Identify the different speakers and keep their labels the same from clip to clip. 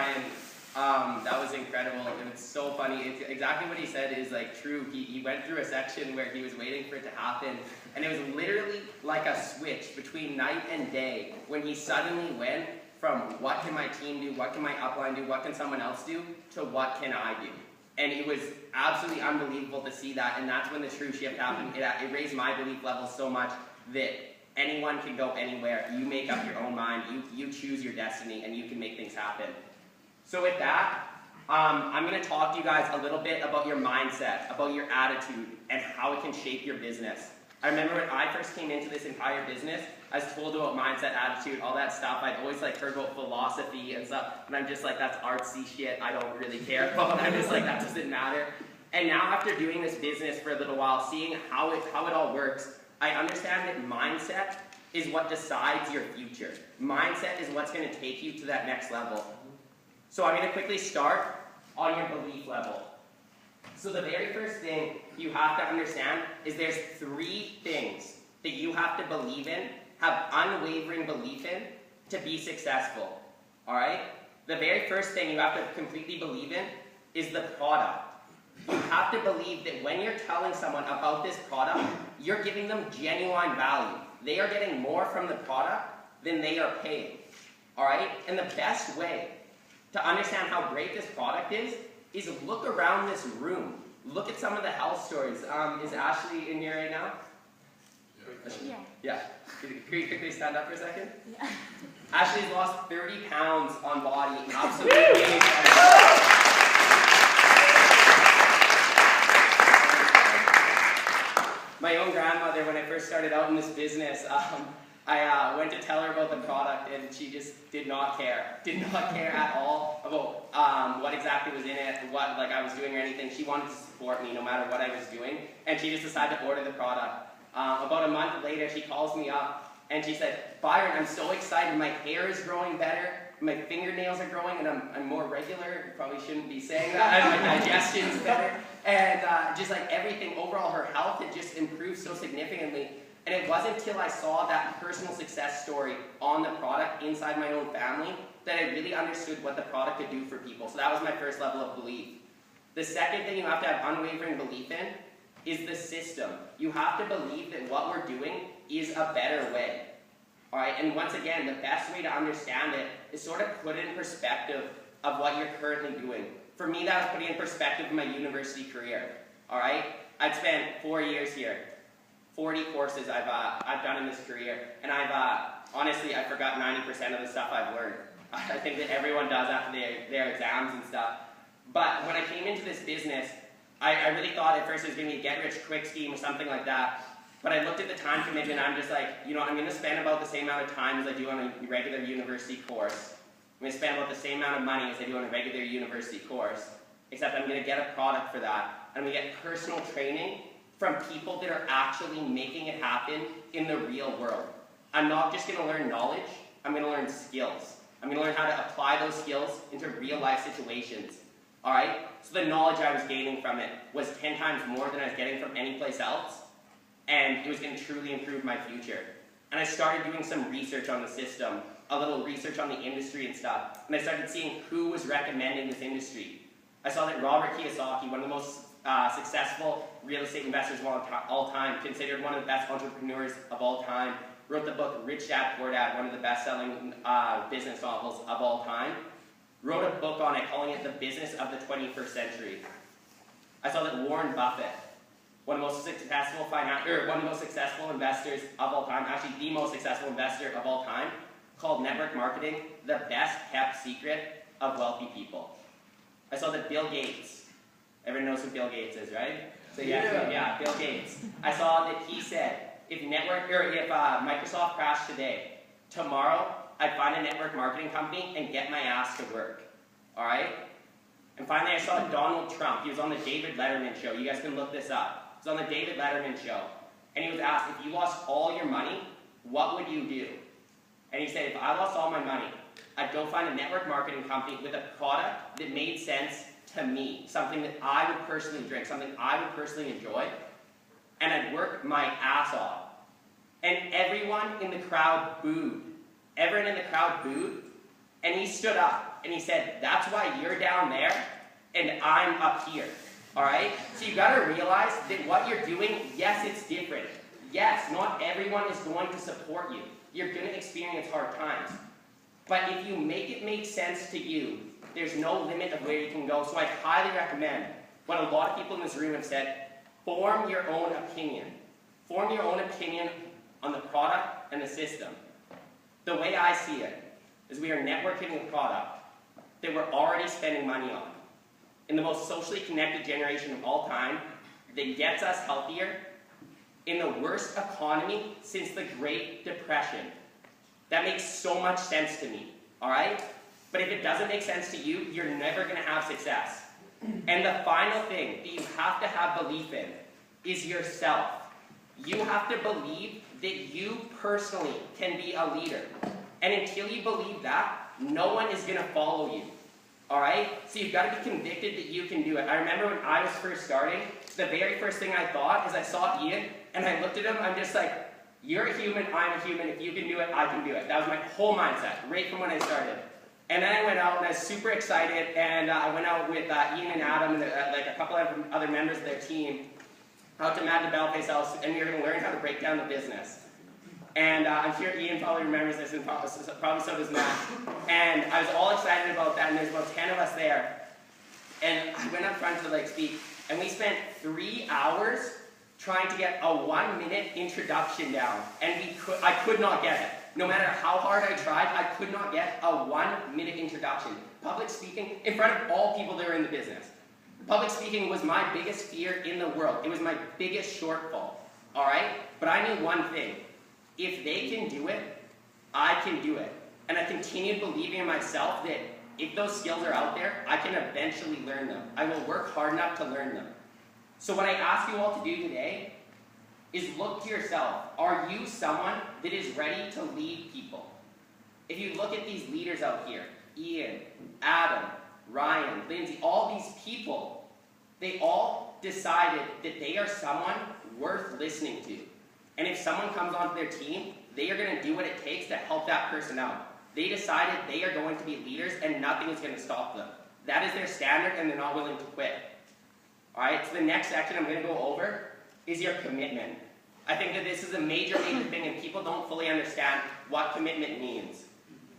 Speaker 1: And that was incredible. It was so funny. It's exactly what he said is like true. He went through a section where he was waiting for it to happen, and it was literally like a switch between night and day when he suddenly went from what can my team do, what can my upline do, what can someone else do, to what can I do. And it was absolutely unbelievable to see that, and that's when the true shift happened. It raised my belief level so much that anyone can go anywhere. You make up your own mind, you choose your destiny, and you can make things happen. So with that, I'm going to talk to you guys a little bit about your mindset, about your attitude, and how it can shape your business. I remember when I first came into this entire business, I was told about mindset, attitude, all that stuff. I'd always heard about philosophy and stuff, and I'm just like, that's artsy shit, I don't really care about. I'm just like, that doesn't matter. And now after doing this business for a little while, seeing how it all works, I understand that mindset is what decides your future. Mindset is what's going to take you to that next level. So I'm going to quickly start on your belief level. So the very first thing you have to understand is there's 3 things that you have to believe in, have unwavering belief in, to be successful. Alright? The very first thing you have to completely believe in is the product. You have to believe that when you're telling someone about this product, you're giving them genuine value. They are getting more from the product than they are paying. Alright? And the best way to understand how great this product is look around this room. Look at some of the health stories. Is Ashley in here right now?
Speaker 2: Yeah.
Speaker 1: Yeah. Can you quickly stand up for a second?
Speaker 2: Yeah.
Speaker 1: Ashley's lost 30 pounds on body. Absolutely. My own grandmother, when I first started out in this business, I went to tell her about the product, and she just did not care. Did not care at all about what exactly was in it, what I was doing or anything. She wanted to support me no matter what I was doing, and she just decided to order the product. About a month later, she calls me up, and she said, "Byron, I'm so excited. My hair is growing better. My fingernails are growing, and I'm more regular." Probably shouldn't be saying that. And my digestion's better. And just everything, overall, her health had just improved so significantly. And it wasn't until I saw that personal success story on the product inside my own family that I really understood what the product could do for people. So that was my first level of belief. The second thing you have to have unwavering belief in is the system. You have to believe that what we're doing is a better way. Alright, and once again, the best way to understand it is sort of put it in perspective of what you're currently doing. For me, that was putting in perspective of my university career. Alright, I'd spent 4 years here. 40 courses I've done in this career, and honestly, I forgot 90% of the stuff I've learned. I think that everyone does after their exams and stuff. But when I came into this business, I really thought at first it was going to be a get-rich-quick scheme or something like that. But I looked at the time commitment, and I'm just like, I'm going to spend about the same amount of time as I do on a regular university course. I'm going to spend about the same amount of money as I do on a regular university course, except I'm going to get a product for that. I'm going to get personal training from people that are actually making it happen in the real world. I'm not just going to learn knowledge, I'm going to learn skills. I'm going to learn how to apply those skills into real life situations. Alright? So the knowledge I was gaining from it was 10 times more than I was getting from any place else, and it was going to truly improve my future. And I started doing some research on the system, a little research on the industry and stuff, and I started seeing who was recommending this industry. I saw that Robert Kiyosaki, one of the most successful real estate investors of all time, considered one of the best entrepreneurs of all time, wrote the book Rich Dad Poor Dad, one of the best-selling business novels of all time, wrote a book on it calling it The Business of the 21st Century. I saw that Warren Buffett, one of the most successful investors of all time, actually the most successful investor of all time, called network marketing the best kept secret of wealthy people. I saw that Bill Gates, everyone knows who Bill Gates is, right? So yeah, Bill Gates. I saw that he said, if Microsoft crashed today, tomorrow I'd find a network marketing company and get my ass to work. Alright? And finally I saw Donald Trump. He was on the David Letterman show. You guys can look this up. He was on the David Letterman show. And he was asked, if you lost all your money, what would you do? And he said, if I lost all my money, I'd go find a network marketing company with a product that made sense to me, something that I would personally drink, something I would personally enjoy, and I'd work my ass off. And everyone in the crowd booed. Everyone in the crowd booed, and he stood up. and he said, that's why you're down there and I'm up here. Alright? So you got to realize that what you're doing, yes, it's different. Yes, not everyone is going to support you. You're going to experience hard times. But if you make it make sense to you, there's no limit of where you can go. So I highly recommend what a lot of people in this room have said, form your own opinion. Form your own opinion on the product and the system. The way I see it is we are networking a product that we're already spending money on. In the most socially connected generation of all time, that gets us healthier, in the worst economy since the Great Depression. That makes so much sense to me, alright? But if it doesn't make sense to you, you're never going to have success. And the final thing that you have to have belief in is yourself. You have to believe that you personally can be a leader. And until you believe that, no one is going to follow you. Alright? So you've got to be convicted that you can do it. I remember when I was first starting, the very first thing I thought is I saw Ian, and I looked at him, I'm just like, you're a human, I'm a human, if you can do it, I can do it. That was my whole mindset, right from when I started. And then I went out, and I was super excited, and I went out with Ian and Adam, and like a couple of other members of their team, out to Matt DeBelle's house, and we were going to learn how to break down the business. And I'm sure Ian probably remembers this, and probably so does Matt. And I was all excited about that, and there's about 10 of us there. And I went up front to speak, and we spent 3 hours trying to get a 1-minute introduction down. And I could not get it. No matter how hard I tried, I could not get a 1-minute introduction. Public speaking, in front of all people that are in the business. Public speaking was my biggest fear in the world. It was my biggest shortfall. Alright? But I knew one thing. If they can do it, I can do it. And I continued believing in myself that if those skills are out there, I can eventually learn them. I will work hard enough to learn them. So what I ask you all to do today is look to yourself. Are you someone that is ready to lead people? If you look at these leaders out here, Ian, Adam, Ryan, Lindsay, all these people, they all decided that they are someone worth listening to. And if someone comes onto their team, they are going to do what it takes to help that person out. They decided they are going to be leaders and nothing is going to stop them. That is their standard and they're not willing to quit. Alright, so the next section I'm going to go over is your commitment. I think that this is a major thing and people don't fully understand what commitment means.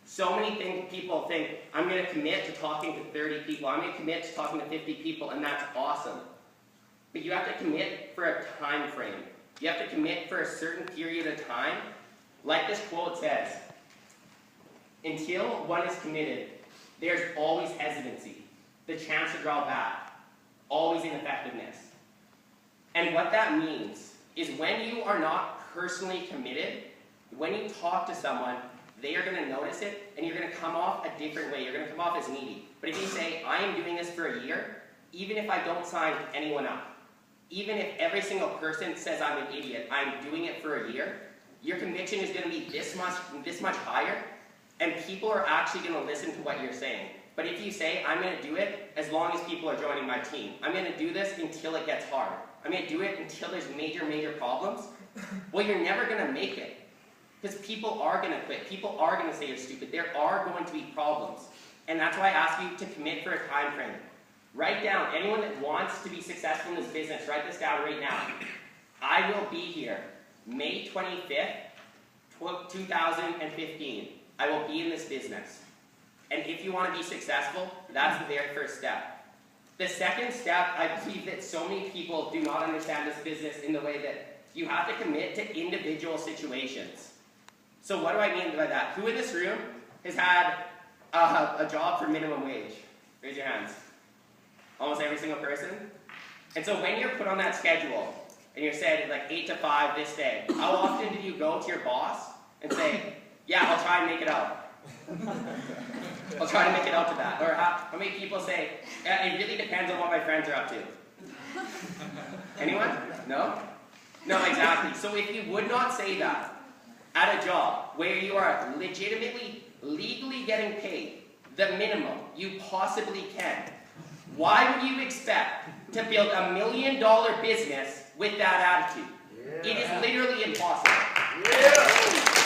Speaker 1: So many people think, I'm going to commit to talking to 30 people, I'm going to commit to talking to 50 people, and that's awesome. But you have to commit for a time frame. You have to commit for a certain period of time. Like this quote says, until one is committed, there's always hesitancy, the chance to draw back, always ineffectiveness. And what that means is when you are not personally committed, when you talk to someone, they are going to notice it, and you're going to come off a different way. You're going to come off as needy. But if you say, I am doing this for a year, even if I don't sign anyone up, even if every single person says I'm an idiot, I'm doing it for a year, your conviction is going to be this much higher, and people are actually going to listen to what you're saying. But if you say, I'm going to do it as long as people are joining my team, I'm going to do this until it gets hard, I'm going to do it until there's major problems, well, you're never going to make it. Because people are going to quit. People are going to say you're stupid. There are going to be problems. And that's why I ask you to commit for a time frame. Write down, anyone that wants to be successful in this business, write this down right now. I will be here May 25th, 2015. I will be in this business. And if you want to be successful, that's the very first step. The second step, I believe that so many people do not understand this business in the way that you have to commit to individual situations. So what do I mean by that? Who in this room has had a job for minimum wage? Raise your hands. Almost every single person. And so when you're put on that schedule, and you're said like 8 to 5 this day, how often do you go to your boss and say, yeah, I'll try and make it out. I'll try to make it out to that. Or how many people say, yeah, it really depends on what my friends are up to. Anyone? No? No, exactly. So if you would not say that at a job where you are legitimately, legally getting paid the minimum you possibly can, why would you expect to build $1 million business with that attitude? Yeah. It is literally impossible. Yeah.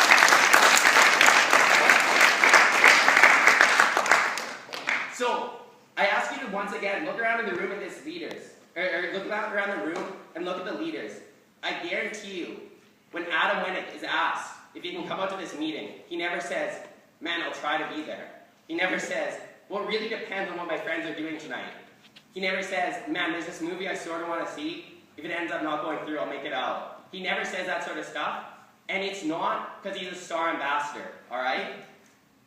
Speaker 1: So, I ask you to once again look around in the room at these leaders, or look around the room and look at the leaders. I guarantee you, when Adam Winnick is asked if he can come out to this meeting, he never says, man, I'll try to be there. He never says, well, it really depends on what my friends are doing tonight. He never says, man, there's this movie I sort of want to see. If it ends up not going through, I'll make it out. He never says that sort of stuff. And it's not because he's a star ambassador, all right?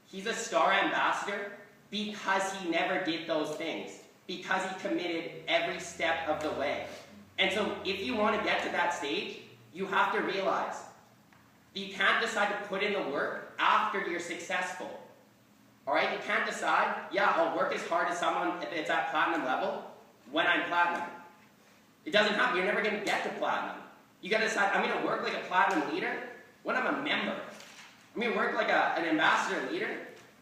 Speaker 1: He's a star ambassador because he never did those things. Because he committed every step of the way. And so if you want to get to that stage, you have to realize that you can't decide to put in the work after you're successful. All right? You can't decide, yeah, I'll work as hard as someone that's at platinum level when I'm platinum. It doesn't happen. You're never going to get to platinum. You got to decide, I'm going to work like a platinum leader when I'm a member. I'm going to work like an ambassador leader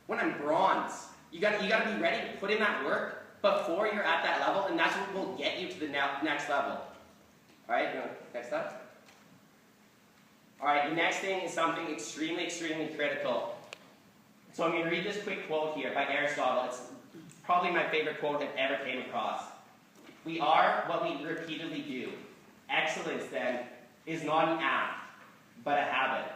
Speaker 1: when I'm bronze. You got to be ready to put in that work before you're at that level, and that's what will get you to the next level. All right, next up. All right, the next thing is something extremely, extremely critical. So I'm going to read this quick quote here by Aristotle. It's probably my favorite quote I've ever came across. We are what we repeatedly do. Excellence, then, is not an act, but a habit.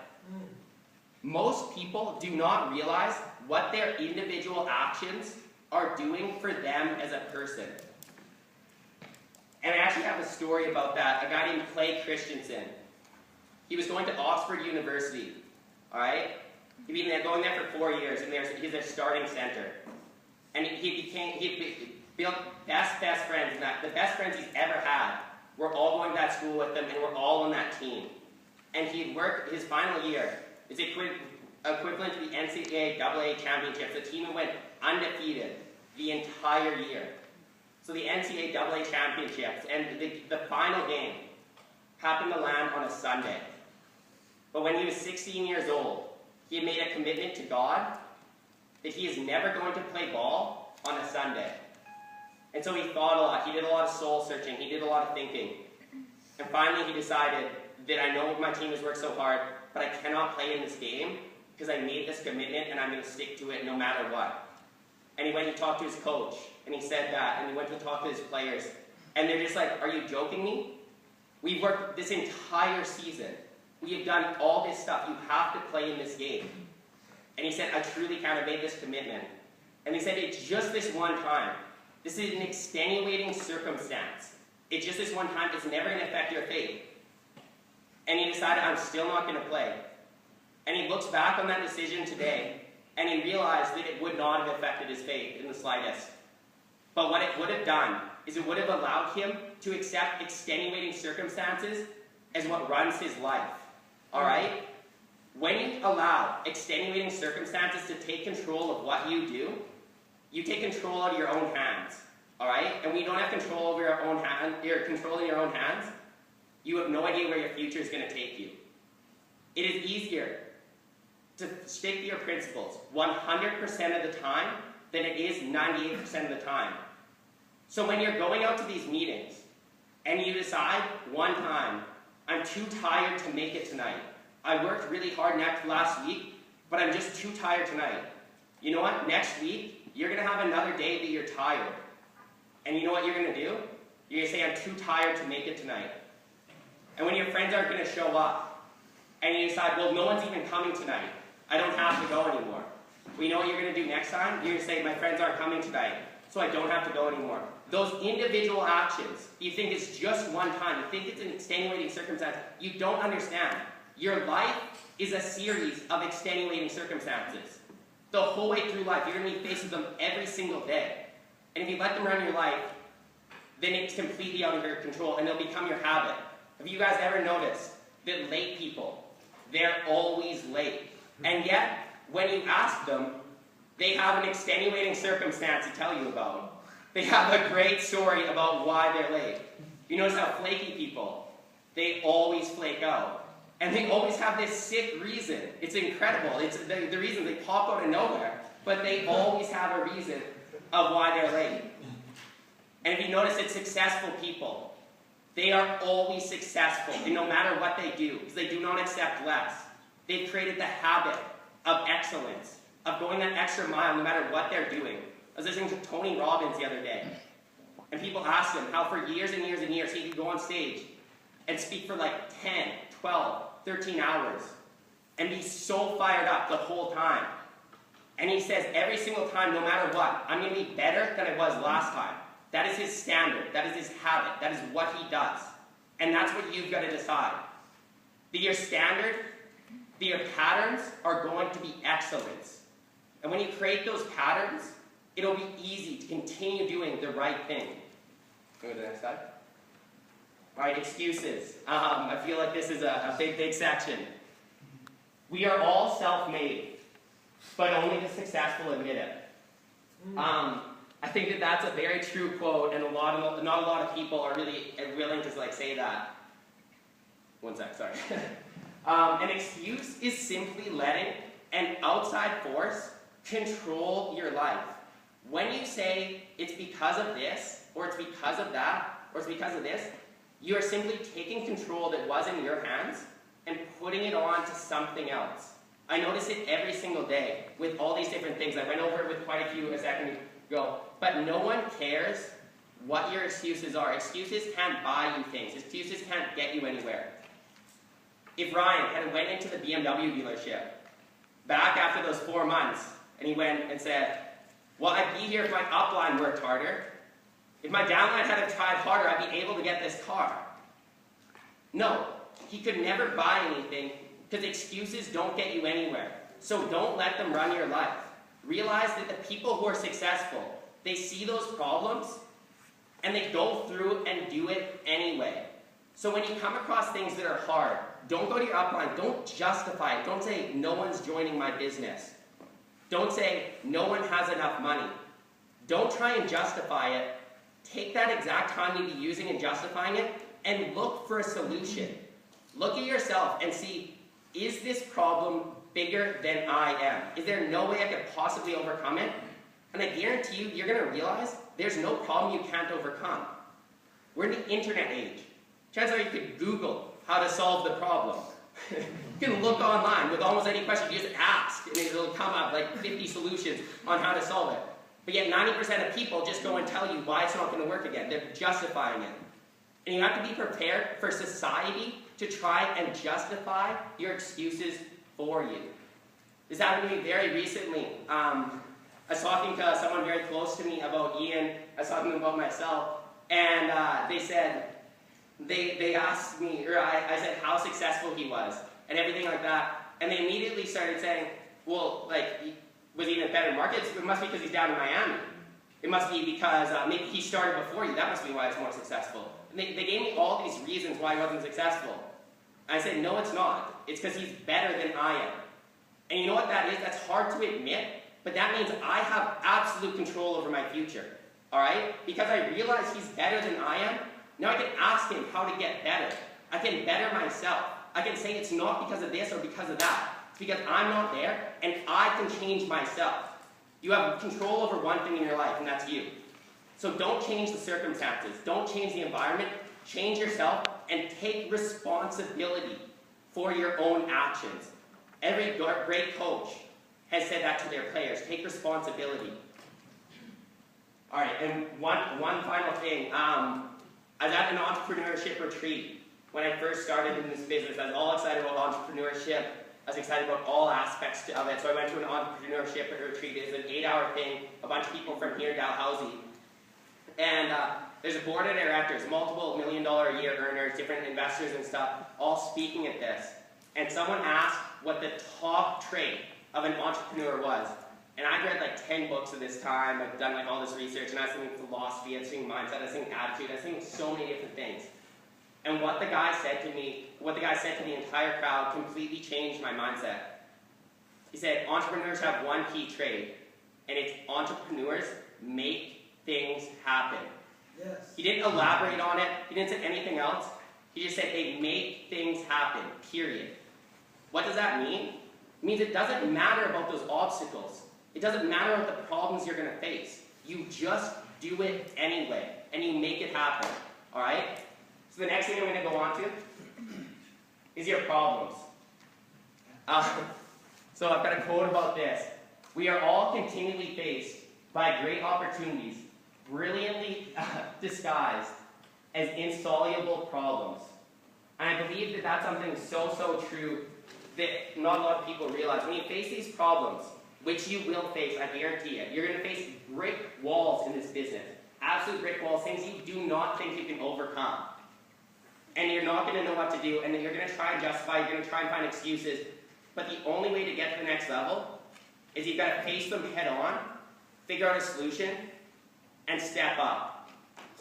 Speaker 1: Most people do not realize what their individual actions are doing for them as a person. And I actually have a story about that. A guy named Clay Christensen. He was going to Oxford University, all right? He'd been going there for 4 years, and he's their starting center. And he built best friends, and the best friends he's ever had were all going to that school with him, and were all on that team. And he'd worked his final year. It's equivalent to the NCAA championships, a team that went undefeated the entire year. So the NCAA championships, and the final game happened to land on a Sunday. But when he was 16 years old, he had made a commitment to God that he is never going to play ball on a Sunday. And so he thought a lot. He did a lot of soul searching. He did a lot of thinking. And finally he decided that I know my team has worked so hard, but I cannot play in this game because I made this commitment and I'm going to stick to it no matter what. And he went to talk to his coach, and he said that, and he went to talk to his players. And they're just like, are you joking me? We've worked this entire season. We have done all this stuff. You have to play in this game. And he said, I truly kind of made this commitment. And he said, it's just this one time. This is an extenuating circumstance. It's just this one time. It's never going to affect your faith. And he decided, I'm still not going to play. And he looks back on that decision today, and he realized that it would not have affected his faith in the slightest. But what it would have done is it would have allowed him to accept extenuating circumstances as what runs his life. All right? When you allow extenuating circumstances to take control of what you do, you take control out of your own hands. All right? And when you don't have control over your own hand, you're controlling your own hands, you have no idea where your future is going to take you. It is easier to stick to your principles 100% of the time than it is 98% of the time. So when you're going out to these meetings and you decide one time, I'm too tired to make it tonight. I worked really hard last week, but I'm just too tired tonight. You know what? Next week, you're going to have another day that you're tired. And you know what you're going to do? You're going to say, I'm too tired to make it tonight. And when your friends aren't going to show up, and you decide, well, no one's even coming tonight. I don't have to go anymore. Well, you know what you're going to do next time? You're going to say, my friends aren't coming tonight, so I don't have to go anymore. Those individual actions, you think it's just one time. You think it's an extenuating circumstance. You don't understand. Your life is a series of extenuating circumstances. The whole way through life, you're going to be faced with them every single day. And if you let them run your life, then it's completely out of your control, and they'll become your habit. Have you guys ever noticed that late people, they're always late? And yet, when you ask them, they have an extenuating circumstance to tell you about. They have a great story about why they're late. You notice how flaky people, they always flake out. And they always have this sick reason. It's incredible. It's the reason they pop out of nowhere, but they always have a reason of why they're late. And if you notice that successful people, they are always successful, and no matter what they do, because they do not accept less. They've created the habit of excellence, of going that extra mile no matter what they're doing. I was listening to Tony Robbins the other day, and people asked him how for years and years and years he could go on stage and speak for like 10, 12, 13 hours and be so fired up the whole time. And he says every single time, no matter what, I'm going to be better than I was last time. That is his standard. That is his habit. That is what he does. And that's what you've got to decide. That your standard, that your patterns are going to be excellence. And when you create those patterns, it'll be easy to continue doing the right thing. Go to the next slide. All right, excuses. I feel like this is a big, big section. We are all self-made, but only the successful admit it. I think that that's a very true quote, and not a lot of people are really willing to like say that. One sec, sorry. An excuse is simply letting an outside force control your life. When you say it's because of this, or it's because of that, or it's because of this, you are simply taking control that was in your hands and putting it on to something else. I notice it every single day with all these different things. I went over it with quite a few a second ago. But no one cares what your excuses are. Excuses can't buy you things. Excuses can't get you anywhere. If Ryan had went into the BMW dealership back after those 4 months, and he went and said, well, I'd be here if my upline worked harder. If my downline had tried harder, I'd be able to get this car. No, he could never buy anything because excuses don't get you anywhere. So don't let them run your life. Realize that the people who are successful, they see those problems and they go through and do it anyway. So when you come across things that are hard, don't go to your upline. Don't justify it. Don't say, no one's joining my business. Don't say, no one has enough money. Don't try and justify it. Take that exact time you'd be using and justifying it and look for a solution. Look at yourself and see, is this problem bigger than I am? Is there no way I could possibly overcome it? And I guarantee you, you're going to realize there's no problem you can't overcome. We're in the internet age. Chances are you could Google how to solve the problem. You can look online with almost any question. You just ask, and it'll come up like 50 solutions on how to solve it. But yet 90% of people just go and tell you why it's not going to work again. They're justifying it. And you have to be prepared for society to try and justify your excuses for you. This happened to me very recently. I was talking to someone very close to me about Ian. I was talking to them about myself. And they asked me, or I said how successful he was and everything like that. And they immediately started saying, well, like, was he in a better market? It must be because he's down in Miami. It must be because maybe he started before you. That must be why he's more successful. And they gave me all these reasons why he wasn't successful. And I said, no, it's not. It's because he's better than I am. And you know what that is? That's hard to admit, but that means I have absolute control over my future. All right? Because I realize he's better than I am, now I can ask him how to get better. I can better myself. I can say it's not because of this or because of that. It's because I'm not there, and I can change myself. You have control over one thing in your life, and that's you. So don't change the circumstances. Don't change the environment. Change yourself and take responsibility for your own actions. Every great coach has said that to their players. Take responsibility. All right, and one final thing. I was at an entrepreneurship retreat when I first started in this business. I was all excited about entrepreneurship. I was excited about all aspects of it. So I went to an entrepreneurship retreat. It was an 8-hour thing. A bunch of people from here, Dalhousie. And there's a board of directors, multiple $1 million a year earners, different investors and stuff, all speaking at this. And someone asked what the top trait of an entrepreneur was. And I'd read like 10 books at this time. I've done like all this research, and I was thinking philosophy, I was thinking mindset, I was thinking attitude, I was thinking so many different things. And what the guy said to me, what the guy said to the entire crowd completely changed my mindset. He said, entrepreneurs have one key trait, and it's entrepreneurs make things happen.
Speaker 3: Yes.
Speaker 1: He didn't elaborate on it. He didn't say anything else. He just said they make things happen, period. What does that mean? It means it doesn't matter about those obstacles. It doesn't matter what the problems you're going to face. You just do it anyway, and you make it happen. All right? So the next thing I'm going to go on to is your problems. So I've got a quote about this. We are all continually faced by great opportunities, brilliantly disguised as insoluble problems. And I believe that that's something so true that not a lot of people realize. When you face these problems, which you will face, I guarantee you, you're going to face brick walls in this business. Absolute brick walls, things you do not think you can overcome. And you're not going to know what to do, and then you're going to try and justify, you're going to try and find excuses. But the only way to get to the next level is you've got to face them head on, figure out a solution, and step up.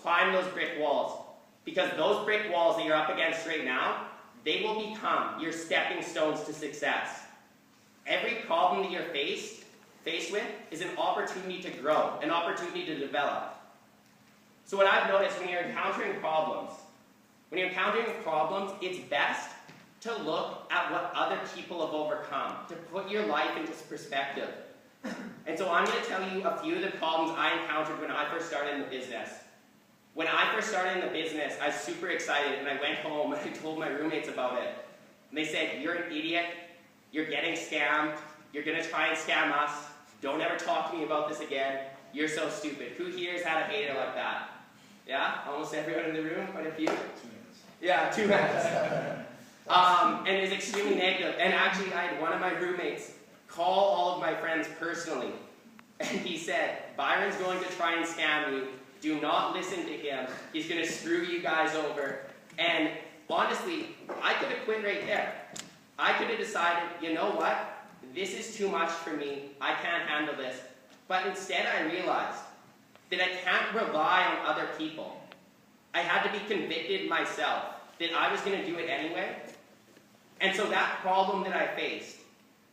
Speaker 1: Climb those brick walls. Because those brick walls that you're up against right now, they will become your stepping stones to success. Every problem that you're faced with is an opportunity to grow, an opportunity to develop. So what I've noticed when you're encountering problems, it's best to look at what other people have overcome, to put your life into perspective. And so I'm going to tell you a few of the problems I encountered when I first started in the business. When I first started in the business, I was super excited, and I went home and I told my roommates about it. And they said, "You're an idiot, you're getting scammed, you're going to try and scam us, don't ever talk to me about this again, you're so stupid." Who here has had a hater like that? Yeah? Almost everyone in the room? Quite a few? 2 minutes. Yeah, 2 minutes. And it was extremely negative. And actually, I had one of my roommates call all of my friends personally. And he said, "Byron's going to try and scam you. Do not listen to him. He's going to screw you guys over." And honestly, I could have quit right there. I could have decided, you know what? This is too much for me. I can't handle this. But instead, I realized that I can't rely on other people. I had to be convicted myself that I was going to do it anyway. And so that problem that I faced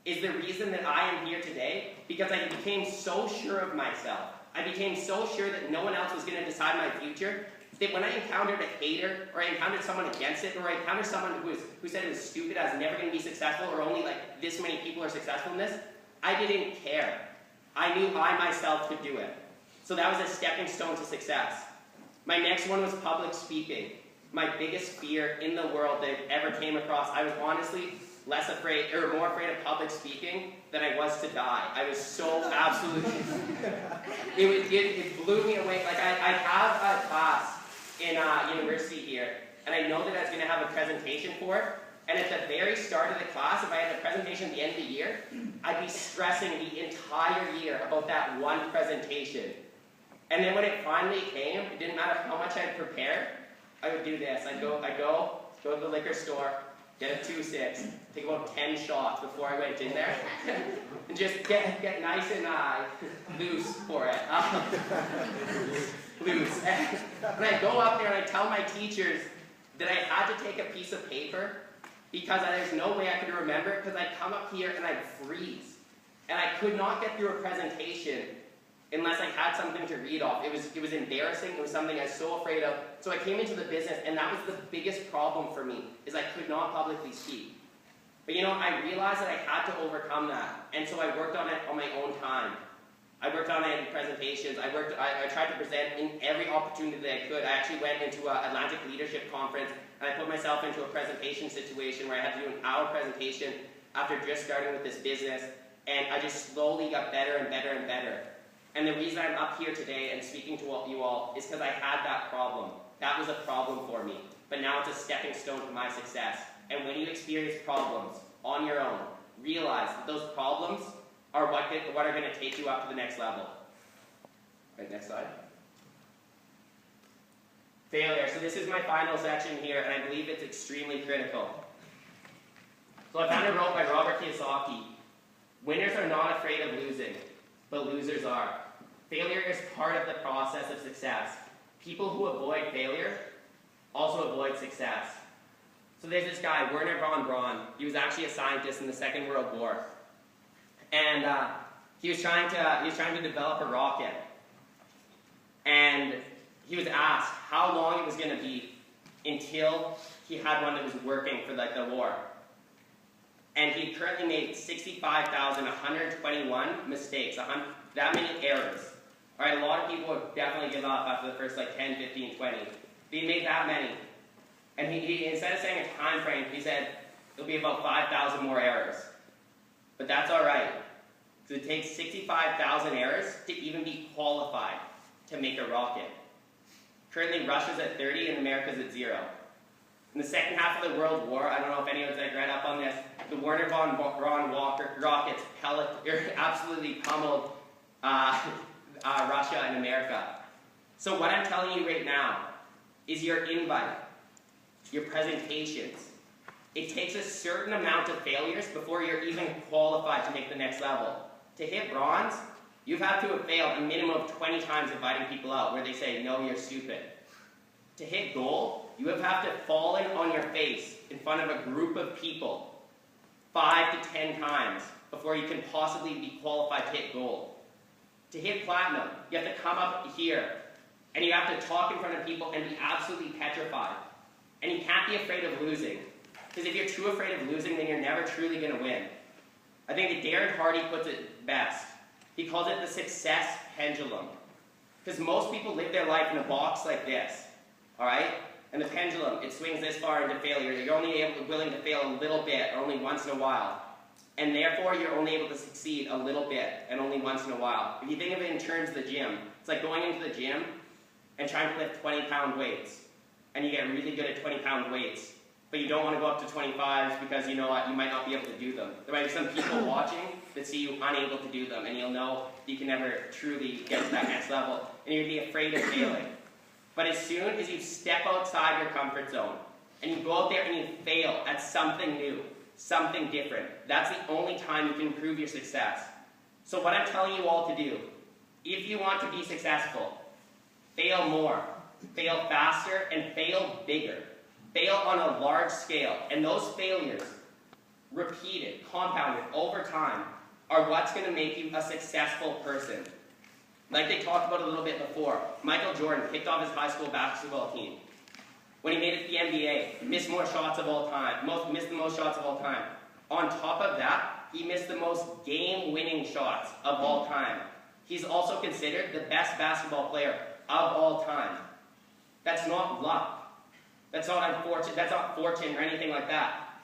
Speaker 1: is the reason that I am here today, because I became so sure of myself. I became so sure that no one else was going to decide my future, that when I encountered a hater, or I encountered someone against it, or I encountered someone who said it was stupid, I was never going to be successful, or only like this many people are successful in this, I didn't care. I knew I myself could do it. So that was a stepping stone to success. My next one was public speaking. My biggest fear in the world that I ever came across. I was honestly less afraid, or more afraid of public speaking than I was to die. I was so absolutely, it blew me away. Like I have a class in university here, and I know that I was going to have a presentation for it, and at the very start of the class, if I had a presentation at the end of the year, I'd be stressing the entire year about that one presentation. And then when it finally came, it didn't matter how much I'd prepared, I would do this. I'd go to the liquor store, get a 2-6, take about 10 shots before I went in there, and just get nice and loose for it. Loose. And I'd go up there and I'd tell my teachers that I had to take a piece of paper because there's no way I could remember it, because I'd come up here and I'd freeze. And I could not get through a presentation unless I had something to read off. It was embarrassing. It was something I was so afraid of. So I came into the business, and that was the biggest problem for me, is I could not publicly speak. But I realized that I had to overcome that. And so I worked on it on my own time. I worked on it in presentations. I tried to present in every opportunity that I could. I actually went into an Atlantic Leadership Conference, and I put myself into a presentation situation where I had to do an hour presentation after just starting with this business. And I just slowly got better and better and better. And the reason I'm up here today and speaking to you all is because I had that problem. That was a problem for me. But now it's a stepping stone to my success. And when you experience problems on your own, realize that those problems are what are going to take you up to the next level. Right, next slide. Failure. So this is my final section here, and I believe it's extremely critical. So I found a quote by Robert Kiyosaki. "Winners are not afraid of losing, but losers are." Failure is part of the process of success. People who avoid failure also avoid success. So there's this guy, Wernher von Braun. He was actually a scientist in the Second World War. And he was trying to develop a rocket. And he was asked how long it was going to be until he had one that was working for the war. And he currently made 65,121 mistakes, that many errors. All right, a lot of people would definitely give up after the first 10, 15, 20. But he made that many. And he instead of saying a time frame, he said it'll be about 5,000 more errors. But that's all right, Because it takes 65,000 errors to even be qualified to make a rocket. Currently, Russia's at 30 and America's at 0. In the second half of the World War, I don't know if anyone's read up on this, the Werner von Braun rockets absolutely pummeled Russia and America. So what I'm telling you right now is your invite, your presentations. It takes a certain amount of failures before you're even qualified to make the next level. To hit bronze, you have to have failed a minimum of 20 times inviting people out where they say, no, you're stupid. To hit gold, you have to fall on your face in front of a group of people 5 to 10 times before you can possibly be qualified to hit gold. To hit platinum, you have to come up here and you have to talk in front of people and be absolutely petrified. And you can't be afraid of losing. Because if you're too afraid of losing, then you're never truly going to win. I think that Darren Hardy puts it best. He calls it the success pendulum. Because most people live their life in a box like this. Alright? And the pendulum, it swings this far into failure. You're only willing to fail a little bit, or only once in a while. And therefore, you're only able to succeed a little bit, and only once in a while. If you think of it in terms of the gym, it's like going into the gym and trying to lift 20-pound weights. And you get really good at 20-pound weights. But you don't want to go up to 25s because you know what, you might not be able to do them. There might be some people watching that see you unable to do them, and you'll know that you can never truly get to that next level. And you're going to be afraid of failing. But as soon as you step outside your comfort zone, and you go out there and you fail at something new, something different, that's the only time you can prove your success. So what I'm telling you all to do, if you want to be successful, fail more, fail faster, and fail bigger. Fail on a large scale. And those failures, repeated, compounded over time, are what's going to make you a successful person. Like they talked about a little bit before, Michael Jordan kicked off his high school basketball team. When he made it to the NBA, missed more shots of all time, missed the most shots of all time. On top of that, he missed the most game-winning shots of all time. He's also considered the best basketball player of all time. That's not luck. That's not fortune or anything like that.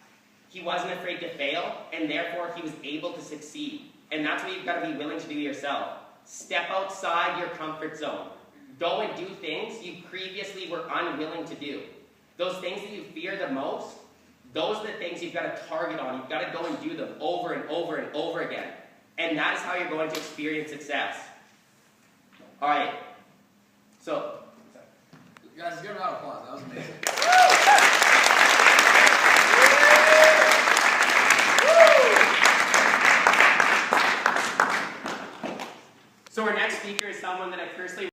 Speaker 1: He wasn't afraid to fail, and therefore he was able to succeed. And that's what you've got to be willing to do yourself. Step outside your comfort zone. Go and do things you previously were unwilling to do. Those things that you fear the most, those are the things you've got to target on. You've got to go and do them over and over and over again. And that is how you're going to experience success. Alright. So,
Speaker 3: guys, give a round of applause. That was amazing.
Speaker 1: So our next speaker is someone that I personally